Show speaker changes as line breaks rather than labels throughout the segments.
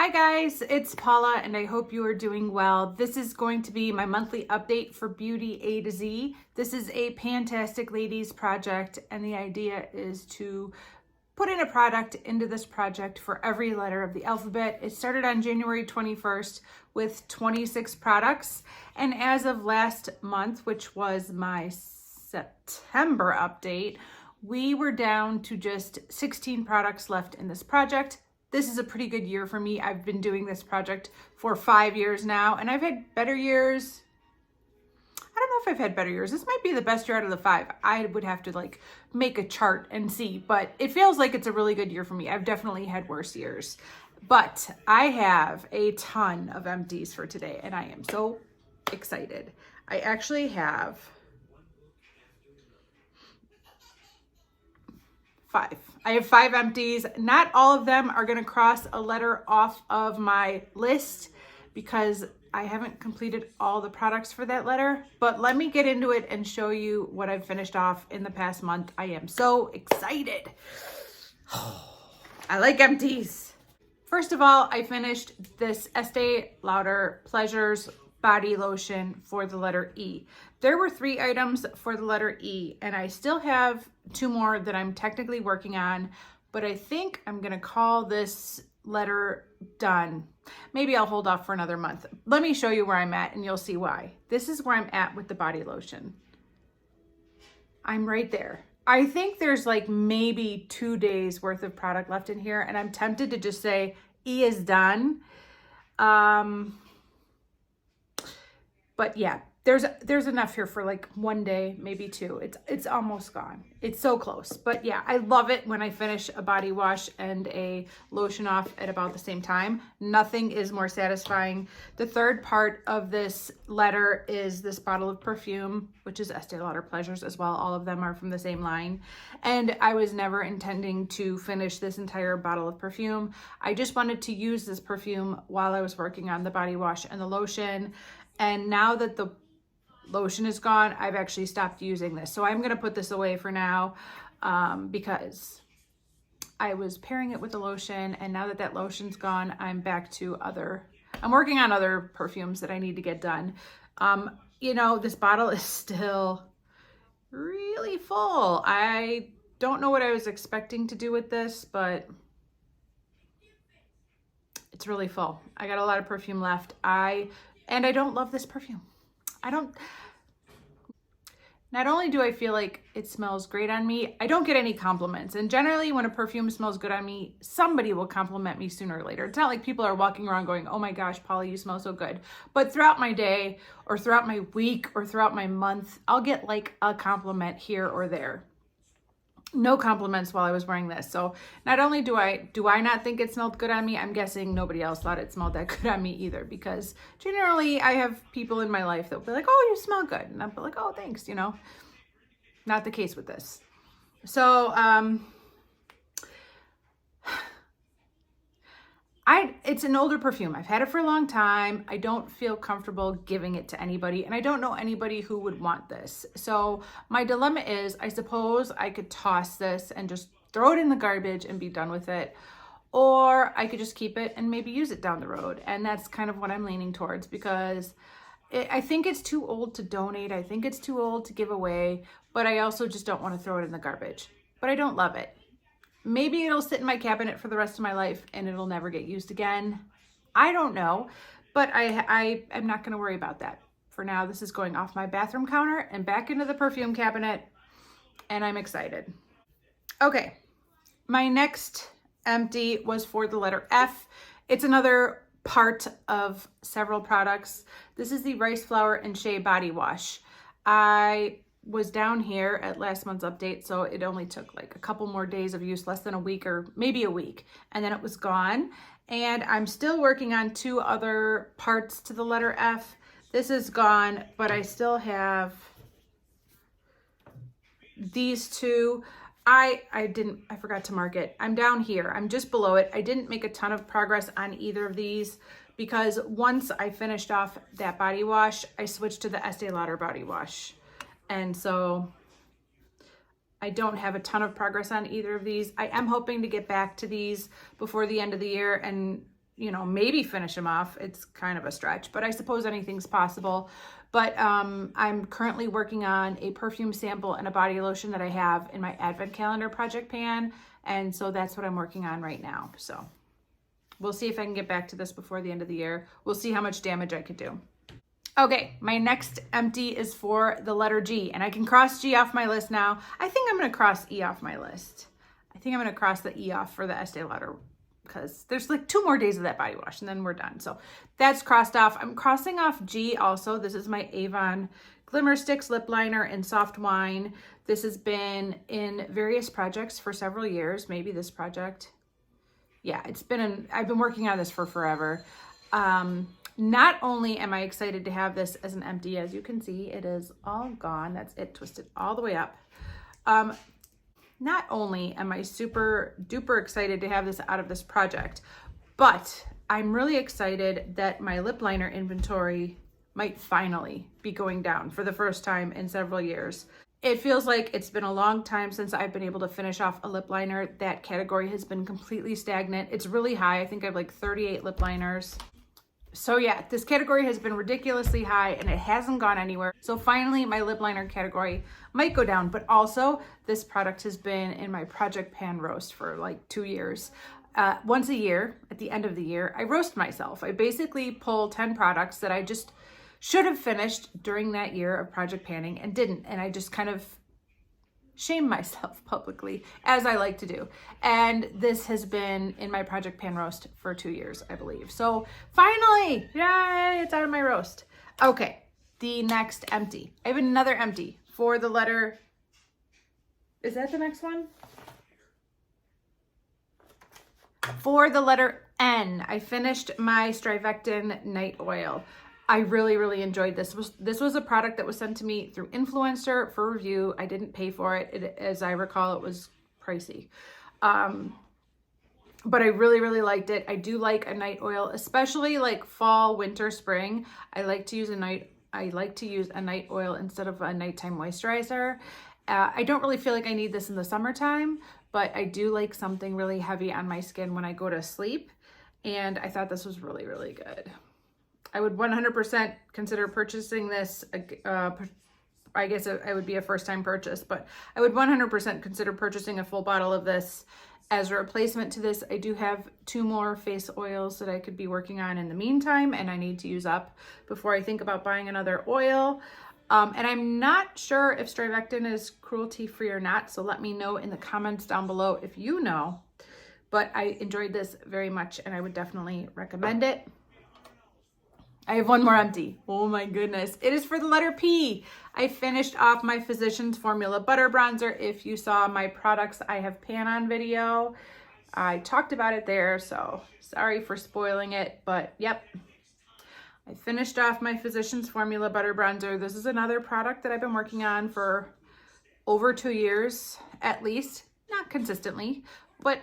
Hi guys, it's Paula and I hope you are doing well. This is going to be my monthly update for Beauty A to Z. This is a Fantastic Ladies project and the idea is to put in a product into this project for every letter of the alphabet. It started on January 21st with 26 products, and as of last month, which was my September update, we were down to just 16 products left in this project. This is a pretty good year for me. I've been doing this project for 5 years now, and I've had better years. I don't know if I've had better years. This might be the best year out of the 5. I would have to make a chart and see, but it feels like it's a really good year for me. I've definitely had worse years, but I have a ton of empties for today and I am so excited. I actually have 5. I have 5 empties. Not all of them are going to cross a letter off of my list because I haven't completed all the products for that letter, but let me get into it and show you what I've finished off in the past month. I am so excited. I like empties. First of all, I finished this Estee Lauder Pleasures body lotion for the letter E. There were 3 items for the letter E, and I still have 2 more that I'm technically working on, but I think I'm gonna call this letter done. Maybe I'll hold off for another month. Let me show you where I'm at and you'll see why. This is where I'm at with the body lotion. I'm right there. I think there's maybe 2 days worth of product left in here, and I'm tempted to just say E is done. But yeah, there's enough here for 1 day, maybe 2. It's almost gone. It's so close. But yeah, I love it when I finish a body wash and a lotion off at about the same time. Nothing is more satisfying. The third part of this letter is this bottle of perfume, which is Estee Lauder Pleasures as well. All of them are from the same line. And I was never intending to finish this entire bottle of perfume. I just wanted to use this perfume while I was working on the body wash and the lotion. And now that the lotion is gone, I've actually stopped using this. So I'm gonna put this away for now because I was pairing it with the lotion, and now that that lotion's gone, I'm back to I'm working on other perfumes that I need to get done. This bottle is still really full. I don't know what I was expecting to do with this, but it's really full. I got a lot of perfume left. And I don't love this perfume. Not only do I feel like it smells great on me, I don't get any compliments. And generally when a perfume smells good on me, somebody will compliment me sooner or later. It's not like people are walking around going, oh my gosh, Paula, you smell so good. But throughout my day or throughout my week or throughout my month, I'll get a compliment here or there. No compliments while I was wearing this. So not only do I not think it smelled good on me, I'm guessing nobody else thought it smelled that good on me either, because generally I have people in my life that will be like, oh, you smell good. And I'll be like, oh, thanks, Not the case with this. So it's an older perfume. I've had it for a long time. I don't feel comfortable giving it to anybody, and I don't know anybody who would want this. So my dilemma is, I suppose I could toss this and just throw it in the garbage and be done with it, or I could just keep it and maybe use it down the road. And that's kind of what I'm leaning towards, because I think it's too old to donate. I think it's too old to give away, but I also just don't want to throw it in the garbage. But I don't love it. Maybe it'll sit in my cabinet for the rest of my life and it'll never get used again. I don't know, but I'm not going to worry about that. For now, this is going off my bathroom counter and back into the perfume cabinet, and I'm excited. Okay, my next empty was for the letter F. It's another part of several products. This is the Rice Flour and Shea Body Wash. I was down here at last month's update, so it only took a couple more days of use, less than a week or maybe a week, and then it was gone. And I'm still working on 2 other parts to the letter F. This is gone, but I still have these 2. I forgot to mark it. I'm down here. I'm just below it. I didn't make a ton of progress on either of these because once I finished off that body wash, I switched to the Estee Lauder body wash. And so I don't have a ton of progress on either of these. I am hoping to get back to these before the end of the year and you know, maybe finish them off. It's kind of a stretch, but I suppose anything's possible. But I'm currently working on a perfume sample and a body lotion that I have in my advent calendar project pan. And so that's what I'm working on right now. So we'll see if I can get back to this before the end of the year. We'll see how much damage I could do. Okay, my next empty is for the letter G, and I can cross G off my list now. I think I'm gonna cross E off my list. I think I'm gonna cross the E off for the Estee Lauder because there's like 2 more days of that body wash and then we're done. So that's crossed off. I'm crossing off G also. This is my Avon Glimmer Sticks Lip Liner in Soft Wine. This has been in various projects for several years, maybe this project. Yeah, I've been working on this for forever. Not only am I excited to have this as an empty, as you can see, it is all gone. That's it, twisted all the way up. Not only am I super duper excited to have this out of this project, but I'm really excited that my lip liner inventory might finally be going down for the first time in several years. It feels like it's been a long time since I've been able to finish off a lip liner. That category has been completely stagnant. It's really high. I think I have like 38 lip liners. So yeah, this category has been ridiculously high and it hasn't gone anywhere. So finally my lip liner category might go down, but also this product has been in my project pan roast for like 2 years. Once a year, at the end of the year, I roast myself. I basically pull 10 products that I just should have finished during that year of project panning and didn't. And I just kind of shame myself publicly, as I like to do. And this has been in my project pan roast for 2 years, I believe. So finally, yay, it's out of my roast. Okay, the next empty. I have another empty for the letter, is that the next one? For the letter N, I finished my Strivectin Night Oil. I really, really enjoyed this. This was a product that was sent to me through Influencer for review. I didn't pay for it. As I recall, it was pricey. But I really, really liked it. I do like a night oil, especially like fall, winter, spring. I like to use a night oil instead of a nighttime moisturizer. I don't really feel like I need this in the summertime, but I do like something really heavy on my skin when I go to sleep. And I thought this was really, really good. I would 100% consider purchasing this. I guess it would be a first-time purchase, but I would 100% consider purchasing a full bottle of this as a replacement to this. I do have 2 more face oils that I could be working on in the meantime, and I need to use up before I think about buying another oil. And I'm not sure if Strivectin is cruelty-free or not, so let me know in the comments down below if you know. But I enjoyed this very much, and I would definitely recommend it. I have one more empty. Oh my goodness. It is for the letter P. I finished off my Physicians Formula Butter Bronzer. If you saw my products I have pan on video, I talked about it there, so sorry for spoiling it, but yep. I finished off my Physicians Formula Butter Bronzer. This is another product that I've been working on for over 2 years, at least. Not consistently, but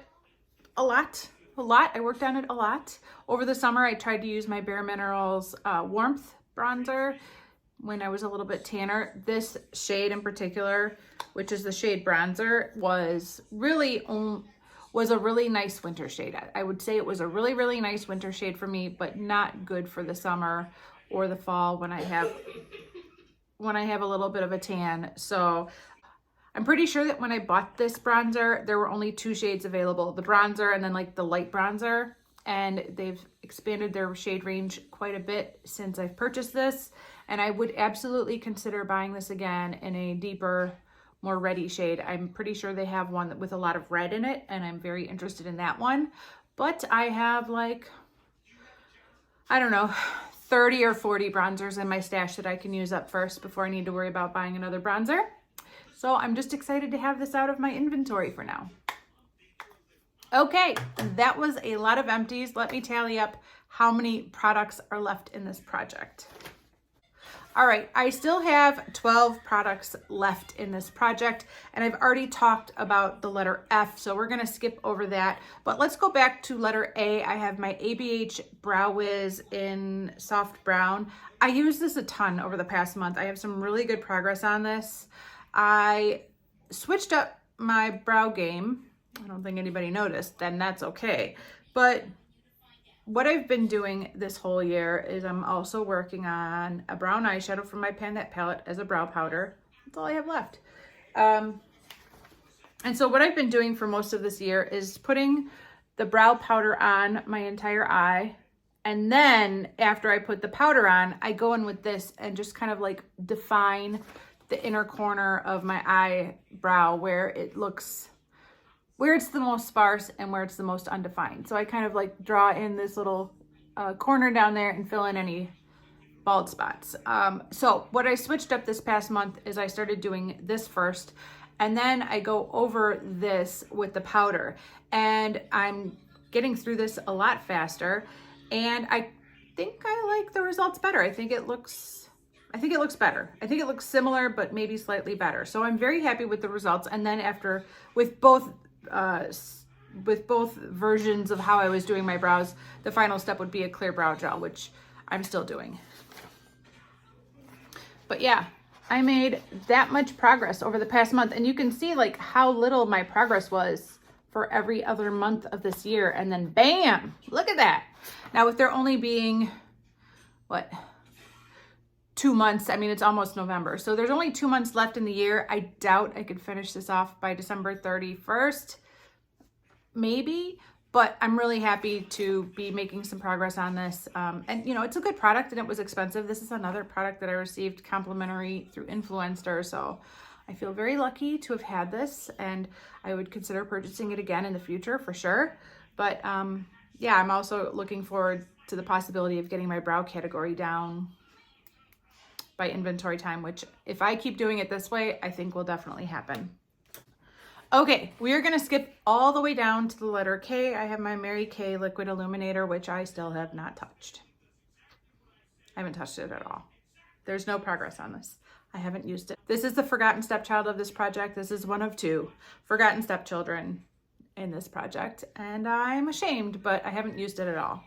a lot. I worked on it a lot. Over the summer, I tried to use my Bare Minerals Warmth Bronzer when I was a little bit tanner. This shade in particular, which is the shade Bronzer, was a really nice winter shade. I would say it was a really, really nice winter shade for me, but not good for the summer or the fall when I have a little bit of a tan. So I'm pretty sure that when I bought this bronzer, there were only 2 shades available, the bronzer and then like the light bronzer. And they've expanded their shade range quite a bit since I've purchased this. And I would absolutely consider buying this again in a deeper, more reddy shade. I'm pretty sure they have one with a lot of red in it, and I'm very interested in that one. But I have like, I don't know, 30 or 40 bronzers in my stash that I can use up first before I need to worry about buying another bronzer. So I'm just excited to have this out of my inventory for now. Okay, that was a lot of empties. Let me tally up how many products are left in this project. All right, I still have 12 products left in this project, and I've already talked about the letter F, so we're gonna skip over that. But let's go back to letter A. I have my ABH Brow Wiz in Soft Brown. I used this a ton over the past month. I have some really good progress on this. I switched up my brow game. I don't think anybody noticed, then that's okay. But what I've been doing this whole year is I'm also working on a brown eyeshadow from my Pan That palette as a brow powder. That's all I have left. And so what I've been doing for most of this year is putting the brow powder on my entire eye. And then after I put the powder on, I go in with this and just kind of like define the inner corner of my eyebrow where it looks, where it's the most sparse and where it's the most undefined. So I kind of like draw in this little corner down there and fill in any bald spots. So what I switched up this past month is I started doing this first, and then I go over this with the powder, and I'm getting through this a lot faster, and I think I like the results better. I think it looks better. I think it looks similar, but maybe slightly better. So I'm very happy with the results. And then after, with both versions of how I was doing my brows, the final step would be a clear brow gel, which I'm still doing. But yeah, I made that much progress over the past month, and you can see like how little my progress was for every other month of this year, and then bam, look at that. Now with there only being, what, 2 months, I mean, it's almost November, so there's only 2 months left in the year. I doubt I could finish this off by December 31st, maybe, but I'm really happy to be making some progress on this. And you know, it's a good product and it was expensive. This is another product that I received complimentary through Influencer, so I feel very lucky to have had this, and I would consider purchasing it again in the future for sure. But yeah, I'm also looking forward to the possibility of getting my brow category down by inventory time, which if I keep doing it this way, I think will definitely happen. Okay, we are gonna skip all the way down to the letter K. I have my Mary Kay Liquid Illuminator, which I still have not touched. I haven't touched it at all. There's no progress on this. I haven't used it. This is the forgotten stepchild of this project. This is one of 2 forgotten stepchildren in this project, and I'm ashamed, but I haven't used it at all.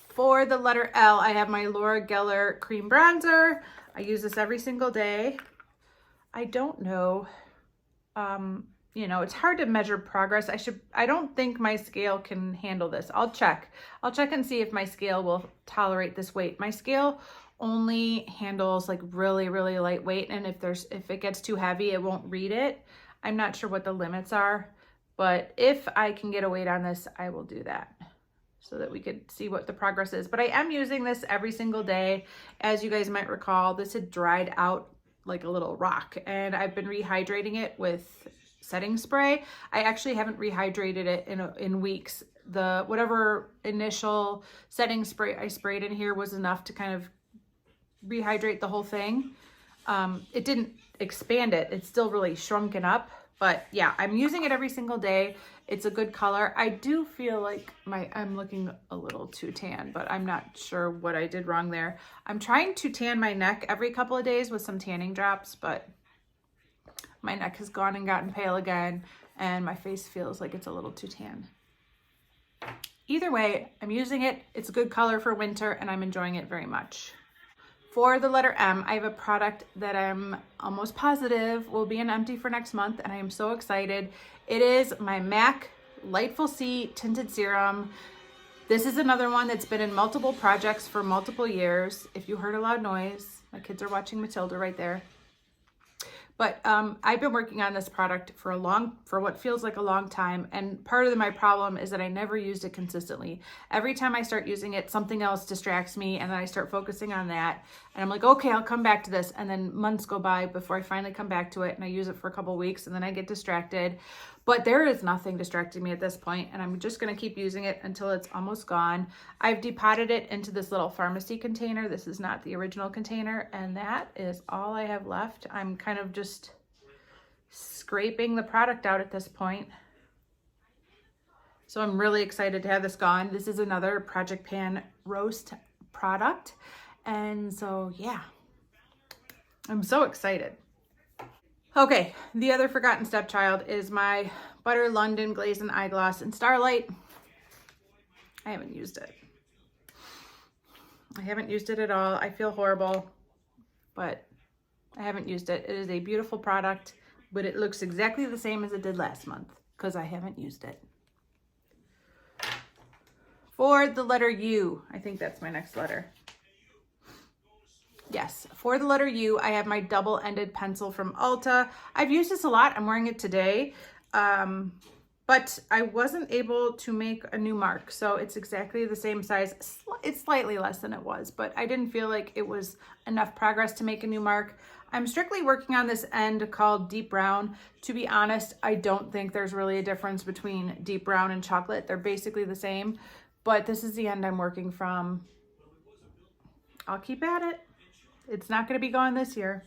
For the letter L, I have my Laura Geller Cream Bronzer. I use this every single day. I don't know, you know, it's hard to measure progress. I don't think my scale can handle this. I'll check and see if my scale will tolerate this weight. My scale only handles like really, really lightweight. And if it gets too heavy, it won't read it. I'm not sure what the limits are, but if I can get a weight on this, I will do that so that we could see what the progress is. But I am using this every single day. As you guys might recall, this had dried out like a little rock, and I've been rehydrating it with setting spray. I actually haven't rehydrated it in weeks. The whatever initial setting spray I sprayed in here was enough to kind of rehydrate the whole thing. It didn't expand it. It's still really shrunken up, but yeah, I'm using it every single day. It's a good color. I do feel like I'm looking a little too tan, but I'm not sure what I did wrong there. I'm trying to tan my neck every couple of days with some tanning drops, but my neck has gone and gotten pale again, and my face feels like it's a little too tan. Either way, I'm using it. It's a good color for winter, and I'm enjoying it very much. For the letter M, I have a product that I'm almost positive will be an empty for next month, and I am so excited. It is my MAC Lightful C Tinted Serum. This is another one that's been in multiple projects for multiple years. If you heard a loud noise, my kids are watching Matilda right there. But I've been working on this product for what feels like a long time, and part of my problem is that I never used it consistently. Every time I start using it, something else distracts me, and then I start focusing on that, and I'm like, okay, I'll come back to this, and then months go by before I finally come back to it, and I use it for a couple weeks, and then I get distracted. But there is nothing distracting me at this point, and I'm just gonna keep using it until it's almost gone. I've depotted it into this little pharmacy container. This is not the original container, and that is all I have left. I'm kind of just scraping the product out at this point. So I'm really excited to have this gone. This is another Project Pan roast product. And so, yeah, I'm so excited. Okay, the other forgotten stepchild is my Butter London Glaze and Eye Gloss in Starlight. I haven't used it. I haven't used it at all. I feel horrible, but I haven't used it. It is a beautiful product, but it looks exactly the same as it did last month. because I haven't used it. For the letter U, I think that's my next letter. Yes, for the letter U, I have my double-ended pencil from Ulta. I've used this a lot. I'm wearing it today, but I wasn't able to make a new mark. So it's exactly the same size. It's slightly less than it was, but I didn't feel like it was enough progress to make a new mark. I'm strictly working on this end called deep brown. To be honest, I don't think there's really a difference between deep brown and chocolate. They're basically the same, but this is the end I'm working from. I'll keep at it. It's not going to be gone this year.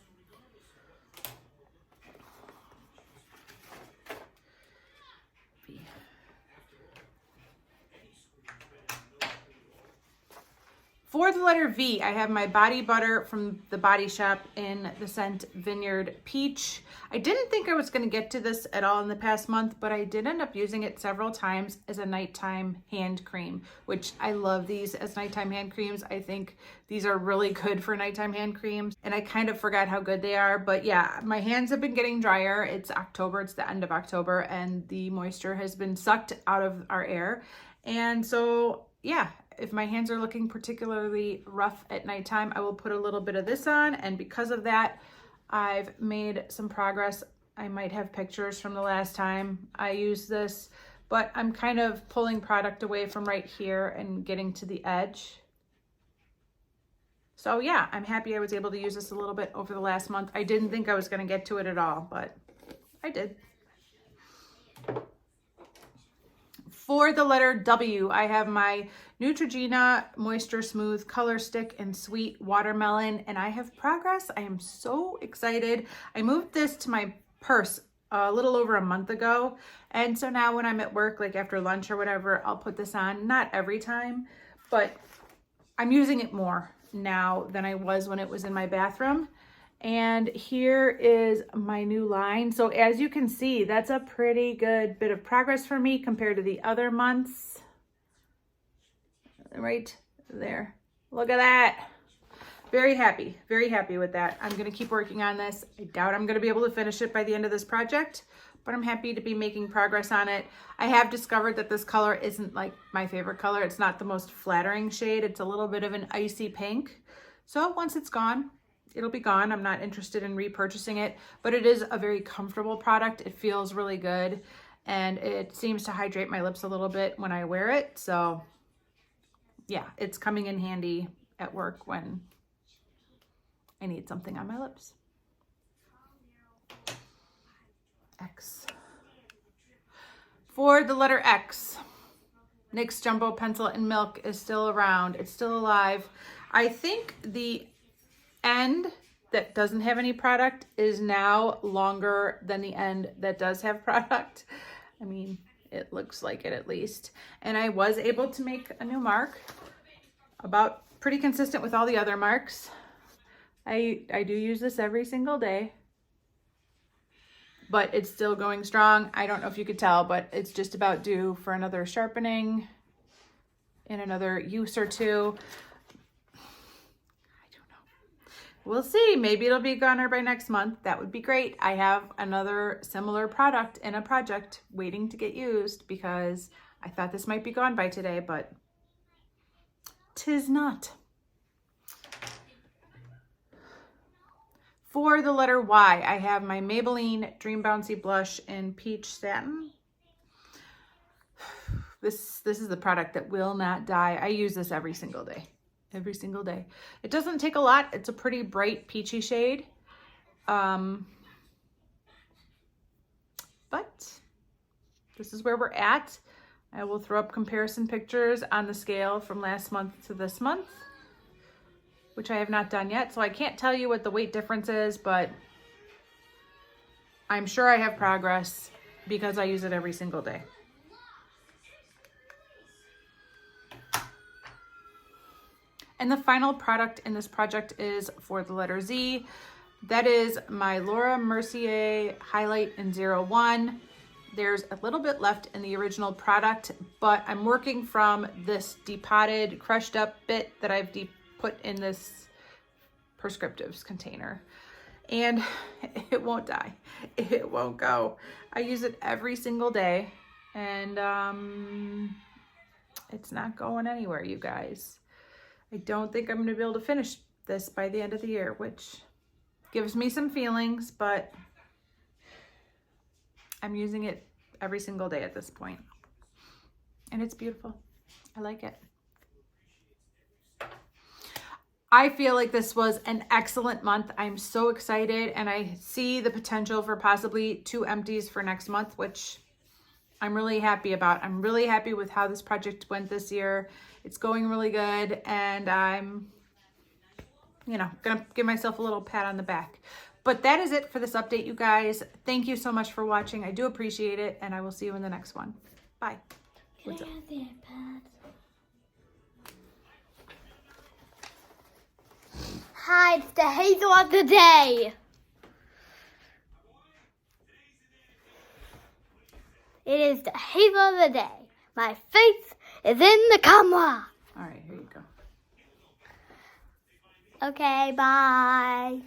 For the letter V, I have my body butter from the Body Shop in the scent Vineyard Peach. I didn't think I was going to get to this at all in the past month, but I did end up using it several times as a nighttime hand cream, which I love these as nighttime hand creams. I think these are really good for nighttime hand creams, and I kind of forgot how good they are. But yeah, my hands have been getting drier. It's October, it's the end of October, and the moisture has been sucked out of our air. And so, yeah, if my hands are looking particularly rough at nighttime, I will put a little bit of this on. And because of that, I've made some progress. I might have pictures from the last time I used this, but I'm kind of pulling product away from right here and getting to the edge. So yeah, I'm happy I was able to use this a little bit over the last month. I didn't think I was going to get to it at all, but I did. For the letter W, I have my Neutrogena Moisture Smooth Color Stick in Sweet Watermelon, and I have progress. I am so excited. I moved this to my purse a little over a month ago, and so now when I'm at work, like after lunch or whatever, I'll put this on. Not every time, but I'm using it more now than I was when it was in my bathroom. And here is my new line. So as you can see, that's a pretty good bit of progress for me compared to the other months. Right there. Look at that. Very happy with that. I'm going to keep working on this. I doubt I'm going to be able to finish it by the end of this project, but I'm happy to be making progress on it. I have discovered that this color isn't like my favorite color. It's not the most flattering shade. It's a little bit of an icy pink. So once it's gone, it'll be gone. I'm not interested in repurchasing it, but it is a very comfortable product. It feels really good, and it seems to hydrate my lips a little bit when I wear it. So yeah, it's coming in handy at work when I need something on my lips. X. For the letter X, NYX Jumbo Pencil in Milk is still around. It's still alive. I think the end that doesn't have any product is now longer than the end that does have product. I mean, it looks like it at least. And I was able to make a new mark, about pretty consistent with all the other marks. I do use this every single day, but it's still going strong. I don't know if you could tell, but it's just about due for another sharpening in another use or two. We'll see. Maybe it'll be goner by next month. That would be great. I have another similar product in a project waiting to get used because I thought this might be gone by today, but 'tis not. For the letter Y, I have my Maybelline Dream Bouncy Blush in Peach Satin. This is the product that will not die. I use this every single day. Every single day. It doesn't take a lot. It's a pretty bright peachy shade. But this is where we're at. I will throw up comparison pictures on the scale from last month to this month, which I have not done yet. So I can't tell you what the weight difference is, but I'm sure I have progress because I use it every single day. And the final product in this project is for the letter Z. That is my Laura Mercier Highlight in 01. There's a little bit left in the original product, but I'm working from this depotted, crushed up bit that I've put in this prescriptives container. and it won't die. It won't go. I use it every single day, and it's not going anywhere, you guys. I don't think I'm going to be able to finish this by the end of the year, which gives me some feelings, but I'm using it every single day at this point. And it's beautiful. I like it. I feel like this was an excellent month. I'm so excited, and I see the potential for possibly 2 empties for next month, which I'm really happy about. I'm really happy with how this project went this year. It's going really good, and I'm, gonna give myself a little pat on the back. But that is it for this update, you guys. Thank you so much for watching. I do appreciate it, and I will see you in the next one. Bye. What's up?
The iPad? Hi, it's the Hazel of the day. It is the Hazel of the day. My face is in the camera.
All right, here you go.
Okay, bye.